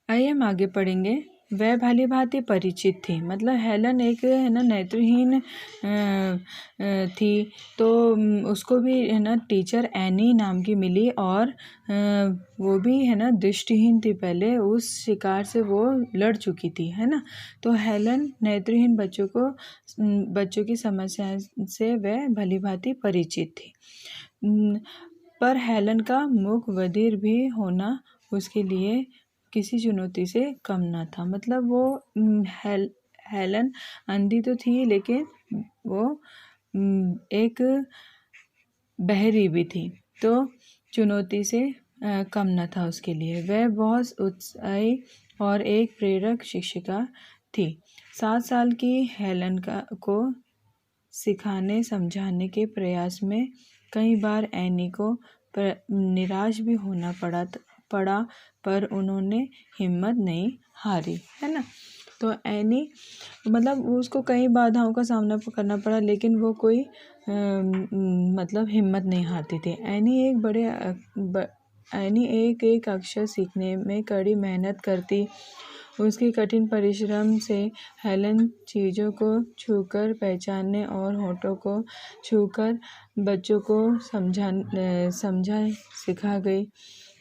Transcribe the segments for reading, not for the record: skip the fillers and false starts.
आइए हम आगे पढ़ेंगे। वह भली भांति परिचित थी, मतलब हेलन एक है ना नेत्रहीन थी, तो उसको भी है ना टीचर एनी नाम की मिली, और वो भी है ना दृष्टिहीन थी। पहले उस शिकार से वो लड़ चुकी थी, है ना। तो हेलन नेत्रहीन बच्चों की समस्या से वह भली भांति परिचित थी। पर हेलन का मुख बधिर भी होना उसके लिए किसी चुनौती से कम न था। मतलब वो हेलन अंधी तो थी, लेकिन वो एक बहरी भी थी, तो चुनौती से कम न था उसके लिए। वह बहुत उत्साही और एक प्रेरक शिक्षिका थी। 7 साल की हेलन को सिखाने समझाने के प्रयास में कई बार एनी को निराश भी होना पड़ा, पर उन्होंने हिम्मत नहीं हारी, है ना। तो एनी मतलब उसको कई बाधाओं का सामना करना पड़ा, लेकिन वो कोई मतलब हिम्मत नहीं हारती थी। एनी एक अक्षर सीखने में कड़ी मेहनत करती। उसके कठिन परिश्रम से हेलन चीज़ों को छूकर पहचानने और होठों को छूकर बच्चों को समझा सिखा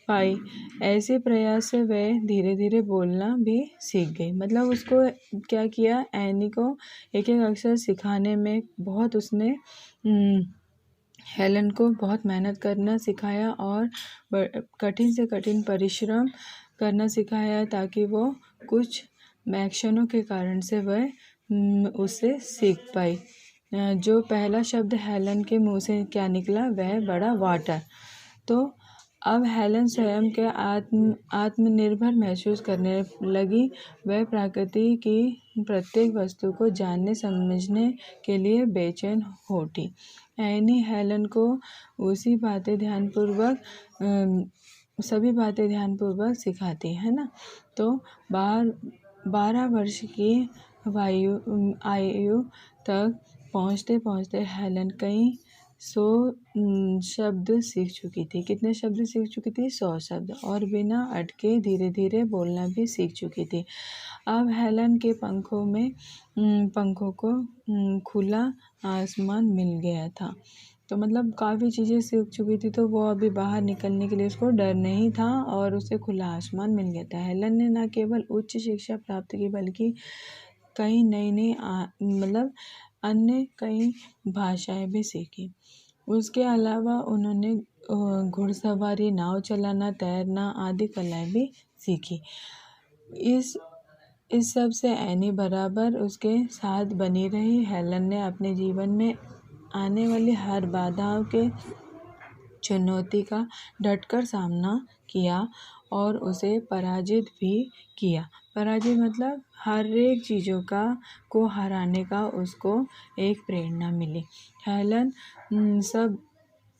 पाई। ऐसे प्रयास से वह धीरे धीरे बोलना भी सीख गई। मतलब उसको क्या किया, एनी को एक एक अक्षर सिखाने में बहुत उसने हेलन को बहुत मेहनत करना सिखाया और कठिन से कठिन परिश्रम करना सिखाया, ताकि वो कुछ एक्शनों के कारण से वह उससे सीख पाई। जो पहला शब्द हेलन के मुंह से क्या निकला, वह बड़ा वाटर। तो अब हेलन स्वयं के आत्मनिर्भर महसूस करने लगी। वह प्रकृति की प्रत्येक वस्तु को जानने समझने के लिए बेचैन होती। एनी हेलन को सभी बातें ध्यानपूर्वक सिखाती, है ना। तो 12 वर्ष की आयु तक पहुँचते पहुँचते हेलन कई 100 शब्द सीख चुकी थी। कितने शब्द सीख चुकी थी? 100 शब्द। और बिना अटके धीरे धीरे बोलना भी सीख चुकी थी। अब हेलन के पंखों को खुला आसमान मिल गया था। तो मतलब काफ़ी चीज़ें सीख चुकी थी, तो वो अभी बाहर निकलने के लिए उसको डर नहीं था, और उसे खुला आसमान मिल गया था। हेलन ने न केवल उच्च शिक्षा प्राप्त की, बल्कि कई नई मतलब अन्य कई भाषाएं भी सीखी। उसके अलावा उन्होंने घुड़सवारी, नाव चलाना, तैरना आदि कलाएं भी सीखी। इस सब से एनी बराबर उसके साथ बनी रही। हेलन ने अपने जीवन में आने वाली हर बाधा के चुनौती का डटकर सामना किया और उसे पराजित भी किया। पराजित मतलब हर एक चीज़ों को हराने का उसको एक प्रेरणा मिली। हेलन सब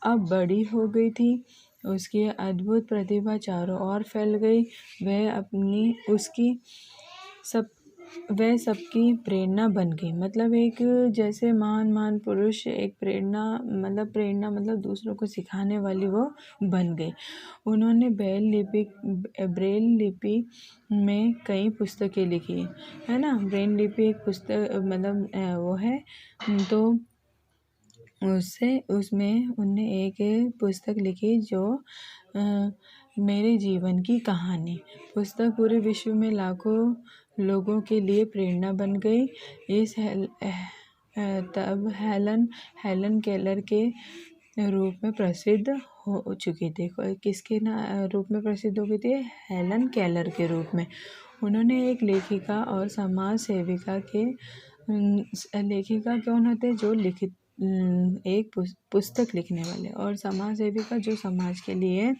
अब बड़ी हो गई थी। उसकी अद्भुत प्रतिभा चारों ओर फैल गई। वह सबकी प्रेरणा बन गई। मतलब एक जैसे महान पुरुष एक प्रेरणा मतलब दूसरों को सिखाने वाली वो बन गई। उन्होंने ब्रेल लिपि में कई पुस्तकें लिखी, है ना। ब्रेल लिपि एक पुस्तक मतलब वो है, तो उसमें उनने एक पुस्तक लिखी जो मेरे जीवन की कहानी। पुस्तक पूरे विश्व में लाखों लोगों के लिए प्रेरणा बन गई। तब हेलन केलर के रूप में प्रसिद्ध हो चुकी थी। किसके रूप में प्रसिद्ध हो गई थी? हेलन केलर के रूप में। उन्होंने एक लेखिका और समाज सेविका लेखिका कौन होते हैं? जो एक पुस्तक लिखने वाले, और समाज सेविका जो समाज के लिए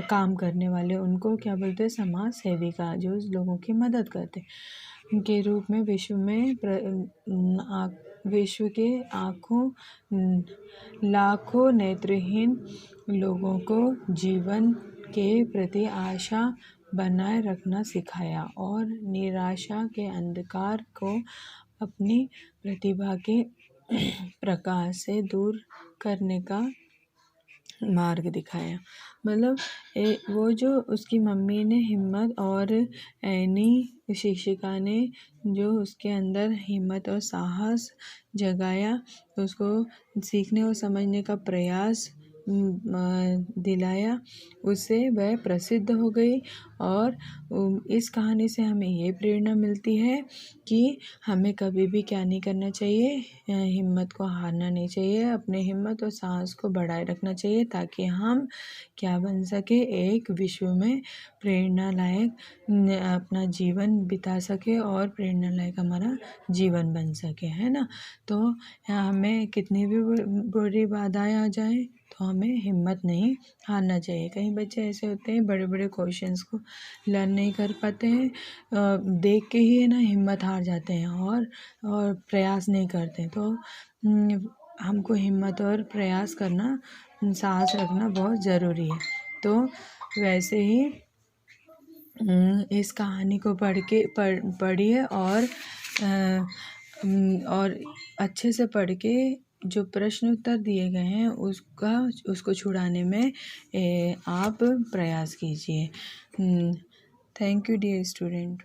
काम करने वाले, उनको क्या बोलते हैं? समाज सेविका, जो लोगों की मदद करते के रूप में विश्व के लाखों नेत्रहीन लोगों को जीवन के प्रति आशा बनाए रखना सिखाया, और निराशा के अंधकार को अपनी प्रतिभा के प्रकाश से दूर करने का मार्ग दिखाया। मतलब वो जो उसकी मम्मी ने हिम्मत और एनी शिक्षिका ने जो उसके अंदर हिम्मत और साहस जगाया, उसको सीखने और समझने का प्रयास दिलाया, उससे वह प्रसिद्ध हो गई। और इस कहानी से हमें ये प्रेरणा मिलती है कि हमें कभी भी क्या नहीं करना चाहिए, हिम्मत को हारना नहीं चाहिए, अपने हिम्मत और साहस को बढ़ाए रखना चाहिए, ताकि हम क्या बन सके, एक विश्व में प्रेरणा लायक अपना जीवन बिता सके और प्रेरणा लायक हमारा जीवन बन सके, है ना। तो हमें कितनी भी बुरी बाधाएं आ जाए तो हमें हिम्मत नहीं हारना चाहिए। कई बच्चे ऐसे होते हैं बड़े बड़े क्वेश्चंस को लर्न नहीं कर पाते हैं, देख के ही है ना हिम्मत हार जाते हैं और प्रयास नहीं करते। तो हमको हिम्मत और प्रयास करना, साहस रखना बहुत ज़रूरी है। तो वैसे ही इस कहानी को पढ़िए और अच्छे से पढ़ के जो प्रश्न उत्तर दिए गए हैं उसको छुड़ाने में आप प्रयास कीजिए। Thank you dear student.